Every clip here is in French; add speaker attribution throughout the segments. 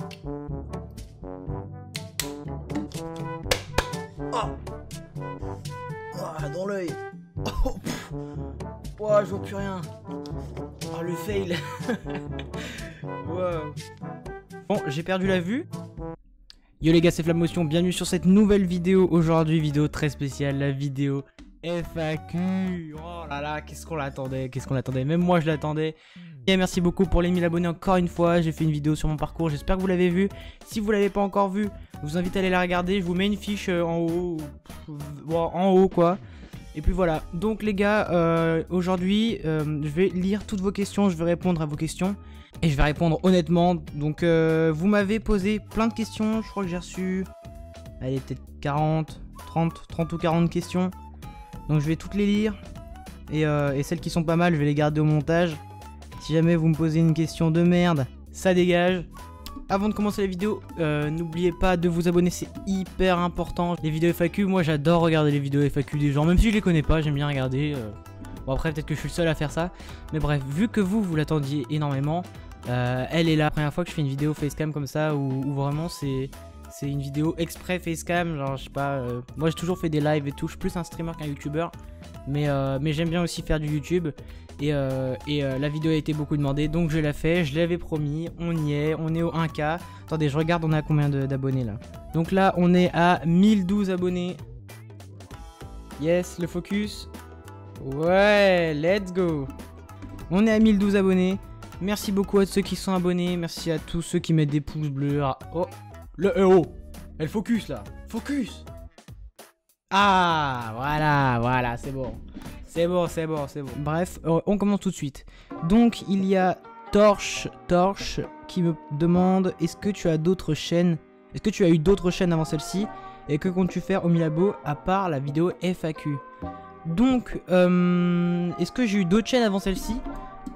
Speaker 1: Oh, oh dans l'œil. Oh, oh, je vois plus rien. Oh, le fail. Wow. Bon, j'ai perdu la vue. Yo les gars, c'est Flammotion, bienvenue sur cette nouvelle vidéo. Aujourd'hui, vidéo très spéciale, la vidéo FAQ. Oh là là, qu'est-ce qu'on l'attendait, même moi je l'attendais. Et merci beaucoup pour les 1000 abonnés encore une fois. J'ai fait une vidéo sur mon parcours, j'espère que vous l'avez vu. Si vous l'avez pas encore vu, je vous invite à aller la regarder. Je vous mets une fiche en haut quoi. Et puis voilà, donc les gars, aujourd'hui, je vais lire toutes vos questions, je vais répondre à vos questions. Et je vais répondre honnêtement. Donc vous m'avez posé plein de questions, je crois que j'ai reçu, allez, peut-être 30 ou 40 questions. Donc je vais toutes les lire. Et celles qui sont pas mal, je vais les garder au montage. Si jamais vous me posez une question de merde, ça dégage. Avant de commencer la vidéo, n'oubliez pas de vous abonner, c'est hyper important. Les vidéos FAQ, moi j'adore regarder les vidéos FAQ des gens, même si je les connais pas, j'aime bien regarder. Bon après peut-être que je suis le seul à faire ça. Mais bref, vu que vous l'attendiez énormément, elle est la première fois que je fais une vidéo facecam comme ça, où vraiment c'est une vidéo exprès facecam, genre je sais pas, moi j'ai toujours fait des lives et tout, je suis plus un streamer qu'un youtubeur. Mais j'aime bien aussi faire du YouTube. Et la vidéo a été beaucoup demandée, donc je l'ai fait, je l'avais promis, on y est, on est au 1K. Attendez, je regarde, on est à combien d'abonnés là? Donc là, on est à 1012 abonnés. Yes, le focus. Ouais, let's go. On est à 1012 abonnés. Merci beaucoup à ceux qui sont abonnés, merci à tous ceux qui mettent des pouces bleus. Oh, le oh, elle focus là, focus. Ah, voilà, c'est bon. C'est bon. Bref, on commence tout de suite. Donc, il y a Torche qui me demande: est-ce que tu as d'autres chaînes? Est-ce que tu as eu d'autres chaînes avant celle-ci? Et que comptes-tu faire au Milabo à part la vidéo FAQ? Donc, est-ce que j'ai eu d'autres chaînes avant celle-ci?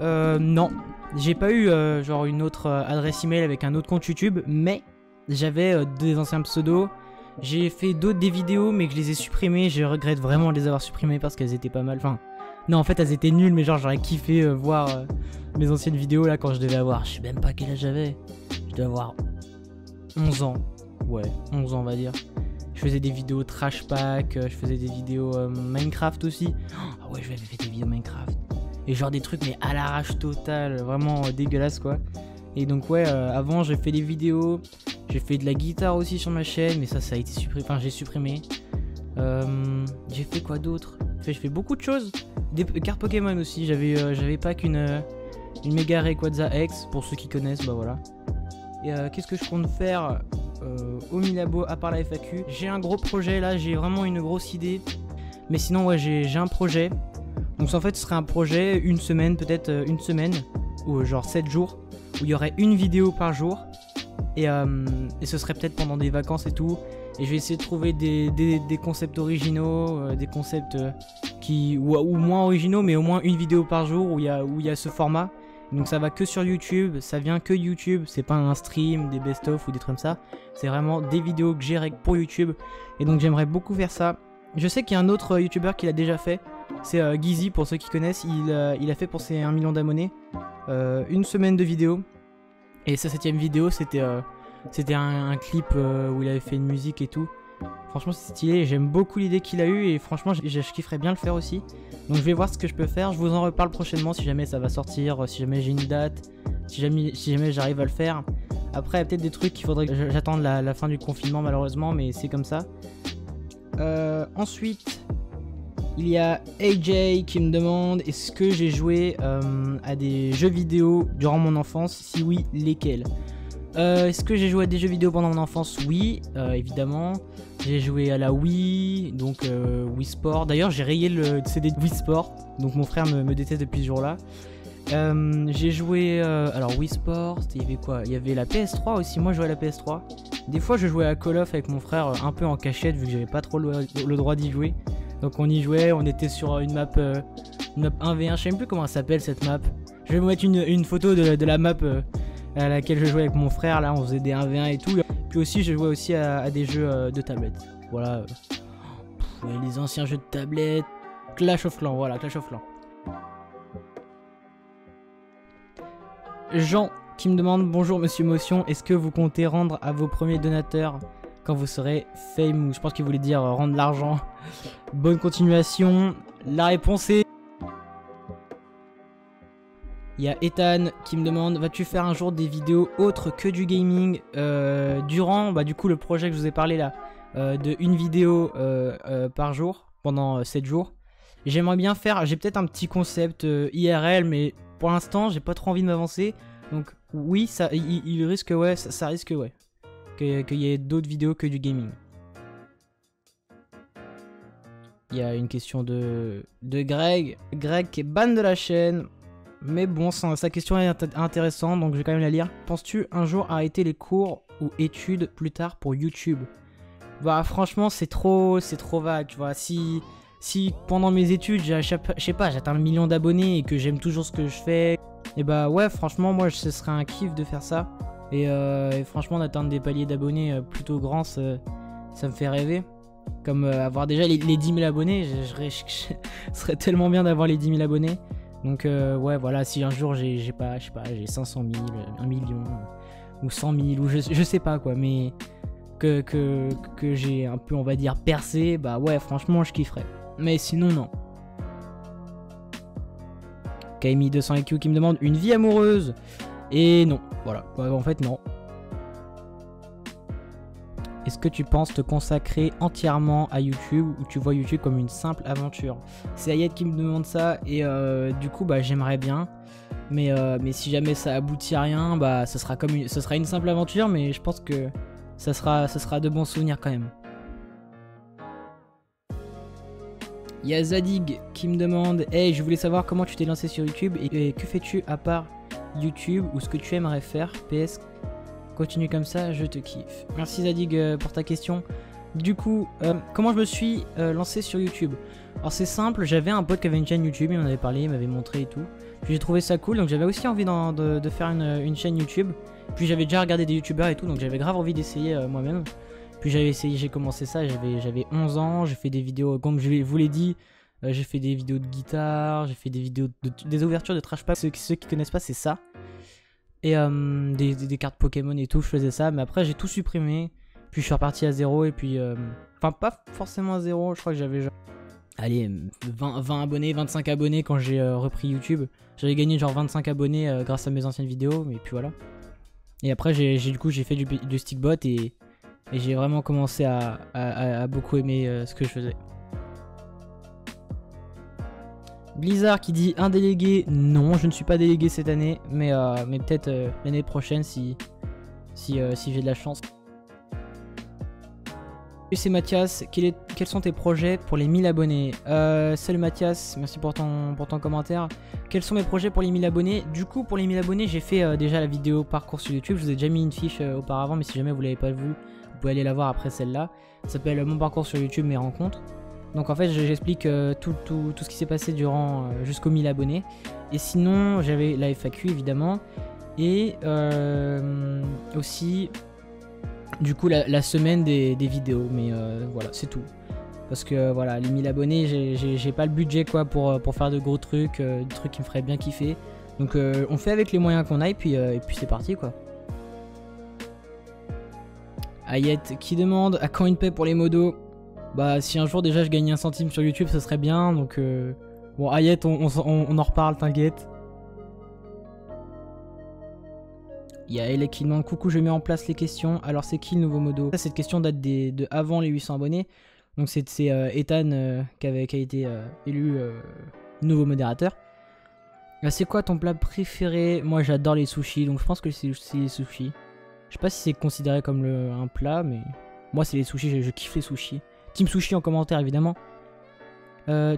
Speaker 1: Non. J'ai pas eu genre une autre adresse email avec un autre compte YouTube, mais j'avais des anciens pseudos. J'ai fait des vidéos mais que je les ai supprimées. Je regrette vraiment de les avoir supprimées parce qu'elles étaient pas mal. Enfin, non, en fait elles étaient nulles, mais genre j'aurais kiffé voir mes anciennes vidéos là quand je devais avoir, je sais même pas quel âge j'avais. Je devais avoir 11 ans. Ouais, 11 ans on va dire. Je faisais des vidéos trash pack, je faisais des vidéos Minecraft aussi. Ah ouais, j'avais fait des vidéos Minecraft. Et genre des trucs mais à l'arrache totale, vraiment dégueulasse quoi. Et donc ouais, avant j'ai fait des vidéos. J'ai fait de la guitare aussi sur ma chaîne, mais ça a été supprimé. Enfin, j'ai supprimé. J'ai fait quoi d'autre? J'ai fait beaucoup de choses. Des cartes Pokémon aussi. J'avais pas qu'une méga Rayquaza X, pour ceux qui connaissent, bah voilà. Et qu'est-ce que je compte faire au Milabo à part la FAQ? J'ai un gros projet là, j'ai vraiment une grosse idée. Mais sinon, ouais, j'ai un projet. Donc en fait, ce serait un projet, une semaine, peut-être une semaine, ou genre 7 jours, où il y aurait une vidéo par jour. Et ce serait peut-être pendant des vacances et tout. Et je vais essayer de trouver des concepts originaux, des concepts ou moins originaux, mais au moins une vidéo par jour où il y a ce format. Donc ça va que sur YouTube, ça vient que de YouTube, c'est pas un stream, des best-of ou des trucs comme ça. C'est vraiment des vidéos que j'ai pour YouTube. Et donc j'aimerais beaucoup faire ça. Je sais qu'il y a un autre YouTuber qui l'a déjà fait. C'est Gizzy, pour ceux qui connaissent. Il a fait pour ses 1 million d'abonnés une semaine de vidéos. Et sa 7ème vidéo, c'était un clip où il avait fait une musique et tout. Franchement, c'est stylé. J'aime beaucoup l'idée qu'il a eue et franchement, je kifferais bien le faire aussi. Donc, je vais voir ce que je peux faire. Je vous en reparle prochainement si jamais ça va sortir, si jamais j'ai une date, si jamais j'arrive à le faire. Après, il y a peut-être des trucs qu'il faudrait que j'attende la fin du confinement, malheureusement, mais c'est comme ça. Ensuite, il y a AJ qui me demande: est-ce que j'ai joué à des jeux vidéo durant mon enfance? Si oui, lesquels? Est-ce que j'ai joué à des jeux vidéo pendant mon enfance? Oui, évidemment. J'ai joué à la Wii, donc Wii Sport. D'ailleurs, j'ai rayé le CD de Wii Sport, donc mon frère me déteste depuis ce jour-là. J'ai joué alors Wii Sport, il y avait quoi? Il y avait la PS3 aussi, moi je jouais à la PS3. Des fois je jouais à Call of avec mon frère un peu en cachette vu que j'avais pas trop le droit d'y jouer. Donc on y jouait, on était sur une map 1v1, je sais même plus comment elle s'appelle cette map. Je vais vous mettre une photo de la map à laquelle je jouais avec mon frère, là on faisait des 1v1 et tout. Puis aussi je jouais aussi à des jeux de tablette. Voilà, les anciens jeux de tablette, Clash of Clans, voilà, Clash of Clans. Jean qui me demande bonjour Monsieur Motion, est-ce que vous comptez rendre à vos premiers donateurs quand vous serez famous? Je pense qu'il voulait dire rendre l'argent. Bonne continuation. La réponse est... Il y a Ethan qui me demande, vas-tu faire un jour des vidéos autres que du gaming durant du coup le projet que je vous ai parlé là, de une vidéo par jour pendant 7 jours. J'aimerais bien faire, j'ai peut-être un petit concept IRL, mais pour l'instant j'ai pas trop envie de m'avancer. Donc oui, ça, il risque, ouais, ça risque, ouais, qu'il y ait d'autres vidéos que du gaming. Il y a une question de Greg qui est ban de la chaîne. Mais bon, sa question est intéressante, donc je vais quand même la lire. Penses-tu un jour arrêter les cours ou études plus tard pour YouTube? Bah franchement, c'est trop vague, tu vois. Si pendant mes études, je sais pas, j'atteins le 1 million d'abonnés et que j'aime toujours ce que je fais, et bah ouais, franchement, moi, ce serait un kiff de faire ça. Et franchement, d'atteindre des paliers d'abonnés plutôt grands, ça me fait rêver. Comme avoir déjà les 10 000 abonnés, ce serait tellement bien d'avoir les 10 000 abonnés. Donc ouais, voilà, si un jour j'ai 500 000, 1 million, ou 100 000, ou je sais pas quoi, mais que j'ai un peu, on va dire, percé, bah ouais, franchement, je kifferais. Mais sinon, non. Kaimi200IQ qui me demande une vie amoureuse. Et non, voilà, en fait, non. Est-ce que tu penses te consacrer entièrement à YouTube ou tu vois YouTube comme une simple aventure? C'est Ayed qui me demande ça et du coup bah j'aimerais bien, mais si jamais ça aboutit à rien, bah ce sera une simple aventure, mais je pense que ça sera de bons souvenirs quand même. Il y a Zadig qui me demande, hey, je voulais savoir comment tu t'es lancé sur YouTube et que fais-tu à part YouTube ou ce que tu aimerais faire? PS, continue comme ça, je te kiffe. Merci Zadig pour ta question. Du coup, comment je me suis lancé sur YouTube? Alors c'est simple, j'avais un pote qui avait une chaîne YouTube, il m'en avait parlé, il m'avait montré et tout. Puis j'ai trouvé ça cool, donc j'avais aussi envie de faire une chaîne YouTube. Puis j'avais déjà regardé des youtubeurs et tout, donc j'avais grave envie d'essayer moi-même. Puis j'ai commencé ça, j'avais 11 ans, j'ai fait des vidéos, comme je vous l'ai dit, j'ai fait des vidéos de guitare, j'ai fait des vidéos des ouvertures de trash pack. Ceux qui connaissent pas, c'est ça. Et des cartes Pokémon et tout, je faisais ça, mais après j'ai tout supprimé. Puis je suis reparti à zéro et puis... Enfin pas forcément à zéro, je crois que j'avais genre... Allez, 20 abonnés, 25 abonnés quand j'ai repris YouTube. J'avais gagné genre 25 abonnés grâce à mes anciennes vidéos, mais puis voilà. Et après du coup j'ai fait du stickbot et j'ai vraiment commencé à beaucoup aimer ce que je faisais. Blizzard qui dit un délégué, non je ne suis pas délégué cette année, mais peut-être l'année prochaine si j'ai de la chance. C'est Mathias, quels sont tes projets pour les 1000 abonnés? Salut Mathias, merci pour ton commentaire. Quels sont mes projets pour les 1000 abonnés? Du coup pour les 1000 abonnés j'ai fait déjà la vidéo parcours sur YouTube, je vous ai déjà mis une fiche auparavant, mais si jamais vous l'avez pas vue, vous pouvez aller la voir après celle-là. Ça s'appelle mon parcours sur YouTube, mes rencontres. Donc en fait j'explique tout ce qui s'est passé durant jusqu'aux 1000 abonnés. Et sinon j'avais la FAQ évidemment. Et aussi du coup la semaine des vidéos. Mais voilà c'est tout. Parce que voilà les 1000 abonnés j'ai pas le budget quoi pour faire de gros trucs. Des trucs qui me feraient bien kiffer. Donc on fait avec les moyens qu'on a et puis c'est parti quoi. Ayette qui demande à quand une paix pour les modos. Bah si un jour déjà je gagne 1 centime sur YouTube ça serait bien, donc bon Ayette on en reparle, t'inquiète. Il y a Elle qui demande coucou je mets en place les questions, alors c'est qui le nouveau modo? Cette question date de avant les 800 abonnés, donc c'est Ethan qui a été élu nouveau modérateur. C'est quoi ton plat préféré? Moi j'adore les sushis, donc je pense que c'est les sushis. Je sais pas si c'est considéré comme un plat, mais moi c'est les sushis, je kiffe les sushis. Team Sushi en commentaire évidemment.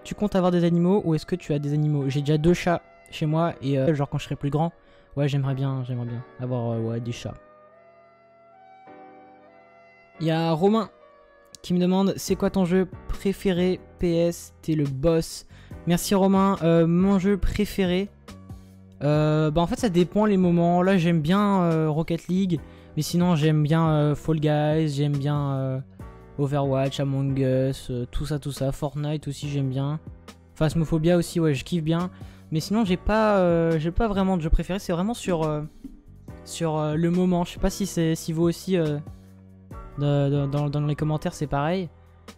Speaker 1: Tu comptes avoir des animaux ou est-ce que tu as des animaux? J'ai déjà 2 chats chez moi et genre quand je serai plus grand, ouais j'aimerais bien avoir ouais, des chats. Il y a Romain qui me demande c'est quoi ton jeu préféré? PS, t'es le boss. Merci Romain. Mon jeu préféré, bah en fait ça dépend les moments. Là j'aime bien Rocket League, mais sinon j'aime bien Fall Guys, j'aime bien Overwatch, Among Us, tout ça, Fortnite aussi j'aime bien. Phasmophobia aussi, ouais je kiffe bien. Mais sinon j'ai pas vraiment de jeu préféré, c'est vraiment sur sur le moment. Je sais pas si vous aussi dans les commentaires c'est pareil,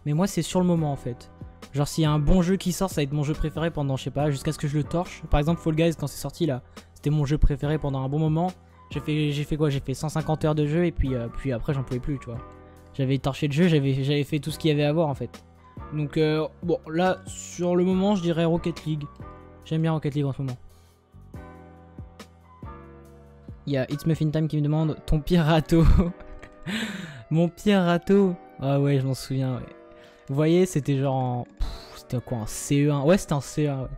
Speaker 1: mais moi c'est sur le moment en fait. Genre s'il y a un bon jeu qui sort, ça va être mon jeu préféré pendant, je sais pas, jusqu'à ce que je le torche. Par exemple Fall Guys quand c'est sorti là, c'était mon jeu préféré pendant un bon moment. J'ai fait quoi? J'ai fait 150 heures de jeu et puis après j'en pouvais plus, tu vois. J'avais torché le jeu, j'avais fait tout ce qu'il y avait à voir en fait. Donc bon là sur le moment je dirais Rocket League. J'aime bien Rocket League en ce moment. Il y a It's Muffin Time qui me demande ton pire râteau. Mon pire râteau. Ah ouais, je m'en souviens, ouais. Vous voyez, c'était genre en... C'était quoi, en CE1? Ouais, c'était en CE1, ouais.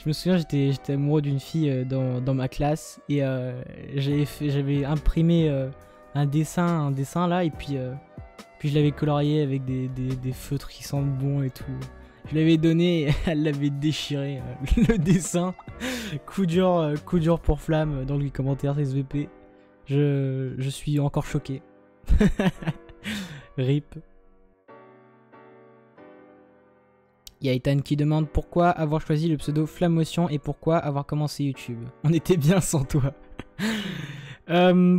Speaker 1: Je me souviens, j'étais amoureux d'une fille dans ma classe. Et j'avais imprimé un dessin là. Et puis je l'avais colorié avec des feutres qui sentent bon et tout. Je l'avais donné et elle l'avait déchiré, le dessin. Coup dur pour Flamme dans les commentaires SVP. Je suis encore choqué. RIP. Il y a Ethan qui demande pourquoi avoir choisi le pseudo Flammotion et pourquoi avoir commencé YouTube. On était bien sans toi.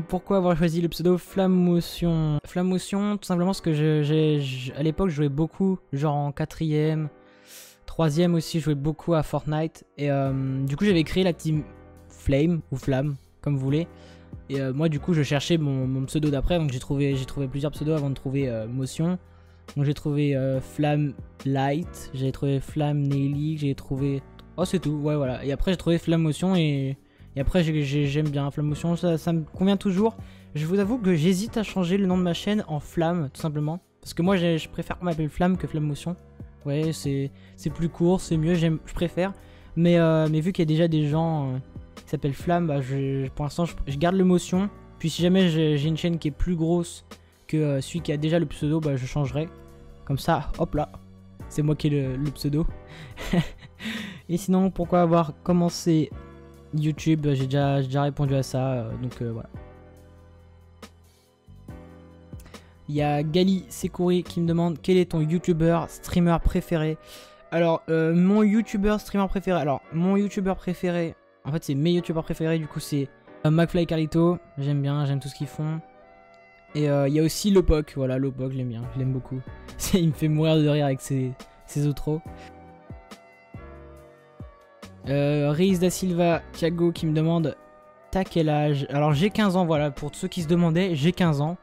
Speaker 1: Pourquoi avoir choisi le pseudo Flammotion? Flammotion, tout simplement parce que à l'époque je jouais beaucoup, genre en 4ème, 3ème aussi, je jouais beaucoup à Fortnite. Et du coup j'avais créé la team Flame ou Flamme, comme vous voulez. Et moi du coup je cherchais mon pseudo d'après, donc j'ai trouvé plusieurs pseudos avant de trouver Motion. Donc j'ai trouvé Flamme Light, j'ai trouvé Flamme Nelly, j'ai trouvé... Oh c'est tout, ouais voilà. Et après j'ai trouvé Flamme Motion et après j'aime bien Flamme Motion, ça me convient toujours. Je vous avoue que j'hésite à changer le nom de ma chaîne en Flamme, tout simplement. Parce que moi je préfère qu'on m'appelle Flamme que Flamme Motion. Ouais, c'est plus court, c'est mieux, je préfère. Mais vu qu'il y a déjà des gens qui s'appellent Flamme, bah, pour l'instant je garde le Motion. Puis si jamais j'ai une chaîne qui est plus grosse que celui qui a déjà le pseudo, bah je changerai. Comme ça, hop là, c'est moi qui ai le pseudo. Et sinon, pourquoi avoir commencé YouTube? J'ai déjà répondu à ça, donc voilà. Il y a Gali Sekouri qui me demande quel est ton YouTuber streamer préféré. Alors, mon YouTuber streamer préféré, en fait c'est mes YouTubers préférés, du coup c'est McFly et Carlito, j'aime tout ce qu'ils font. Et il y a aussi Lopoc, voilà, Lopoc, je l'aime bien, je l'aime beaucoup. Il me fait mourir de rire avec ses outros. Reis da Silva Thiago qui me demande t'as quel âge? Alors j'ai 15 ans, voilà, pour ceux qui se demandaient, j'ai 15 ans.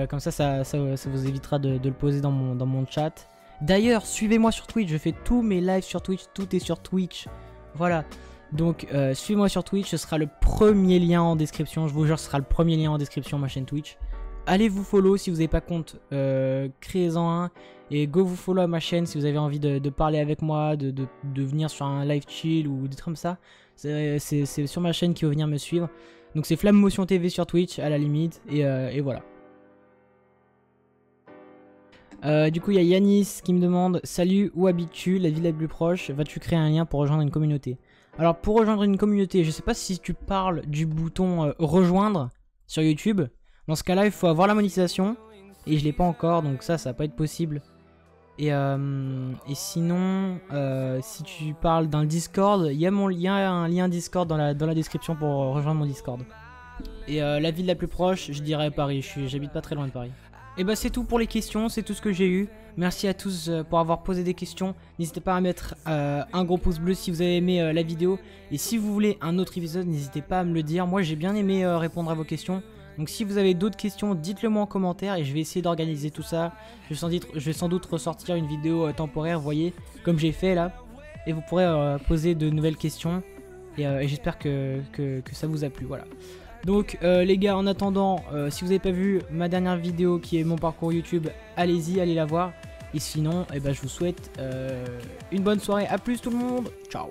Speaker 1: Comme ça vous évitera de le poser dans mon chat. D'ailleurs, suivez-moi sur Twitch, je fais tous mes lives sur Twitch, tout est sur Twitch. Voilà, donc suivez-moi sur Twitch, ce sera le premier lien en description, je vous jure, ce sera le premier lien en description, ma chaîne Twitch. Allez vous follow si vous n'avez pas compte, créez-en un et go vous follow à ma chaîne si vous avez envie de parler avec moi, de venir sur un live chill ou des trucs comme ça. C'est sur ma chaîne qu'il faut venir me suivre. Donc c'est Flamme Motion TV sur Twitch à la limite et voilà. Du coup il y a Yanis qui me demande salut, où habites-tu, la ville la plus proche, vas-tu créer un lien pour rejoindre une communauté? Alors pour rejoindre une communauté, je sais pas si tu parles du bouton rejoindre sur YouTube. Dans ce cas là il faut avoir la monétisation et je l'ai pas encore, donc ça va pas être possible. Et sinon si tu parles d'un Discord, il y a un lien Discord dans la description pour rejoindre mon Discord. Et la ville la plus proche, je dirais Paris, j'habite pas très loin de Paris. Et bah c'est tout pour les questions, c'est tout ce que j'ai eu. Merci à tous pour avoir posé des questions. N'hésitez pas à mettre un gros pouce bleu si vous avez aimé la vidéo. Et si vous voulez un autre épisode, n'hésitez pas à me le dire. Moi j'ai bien aimé répondre à vos questions. Donc si vous avez d'autres questions, dites-le moi en commentaire et je vais essayer d'organiser tout ça. Je vais sans doute ressortir une vidéo temporaire, vous voyez, comme j'ai fait là. Et vous pourrez poser de nouvelles questions. Et j'espère que ça vous a plu, voilà. Donc les gars, en attendant, si vous n'avez pas vu ma dernière vidéo qui est mon parcours YouTube, allez-y, allez la voir. Et sinon, eh ben, je vous souhaite une bonne soirée. A plus tout le monde, ciao.